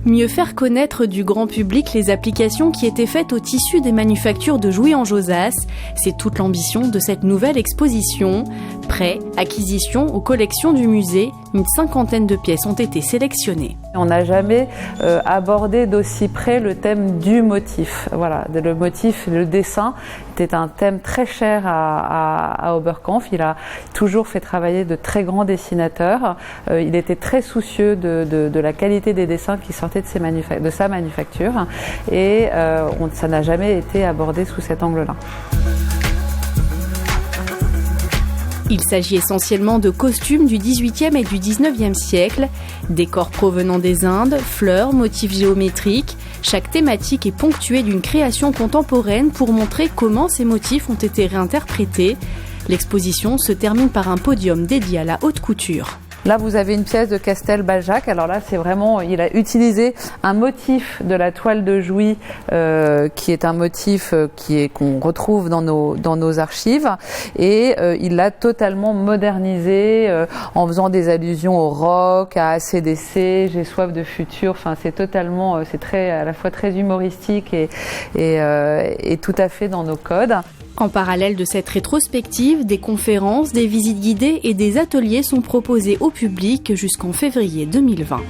Mieux faire connaître du grand public les applications qui étaient faites au tissu des manufactures de Jouy en Josas, c'est toute l'ambition de cette nouvelle exposition. Prêt, acquisition aux collections du musée, une 50aine de pièces ont été sélectionnées. On n'a jamais abordé d'aussi près le thème du motif. Voilà, le motif, le dessin était un thème très cher à Oberkampf. Il a toujours fait travailler de très grands dessinateurs. Il était très soucieux de la qualité des dessins qui sortaient de sa manufacture et ça n'a jamais été abordé sous cet angle-là. Il s'agit essentiellement de costumes du XVIIIe et du XIXe siècle, décors provenant des Indes, fleurs, motifs géométriques. Chaque thématique est ponctuée d'une création contemporaine pour montrer comment ces motifs ont été réinterprétés. L'exposition se termine par un podium dédié à la haute couture. Là, vous avez une pièce de Castelbajac. Alors là, c'est vraiment, il a utilisé un motif de la toile de Jouy, qui est un motif qu'on retrouve dans nos archives, et il l'a totalement modernisé en faisant des allusions au rock, à AC/DC, J'ai soif de futur. Enfin, c'est totalement, c'est à la fois très humoristique et tout à fait dans nos codes. En parallèle de cette rétrospective, des conférences, des visites guidées et des ateliers sont proposés au public jusqu'en février 2020.